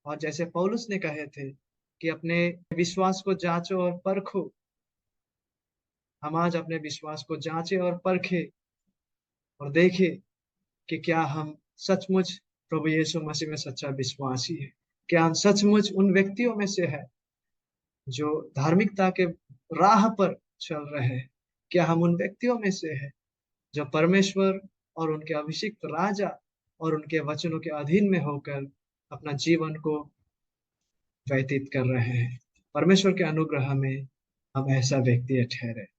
और जैसे पौलुस ने कहे थे कि अपने विश्वास को जांचो और परखो, हम आज अपने विश्वास को जांचे और परखे और देखे कि क्या हम सचमुच प्रभु यीशु मसीह में सच्चा विश्वासी है। क्या हम सचमुच उन व्यक्तियों में से है जो धार्मिकता के राह पर चल रहे हैं। क्या हम उन व्यक्तियों में से है जो परमेश्वर और उनके अभिषिक्त राजा और उनके वचनों के अधीन में होकर अपना जीवन को व्यतीत कर रहे हैं। परमेश्वर के अनुग्रह में हम ऐसा व्यक्ति ठहरे।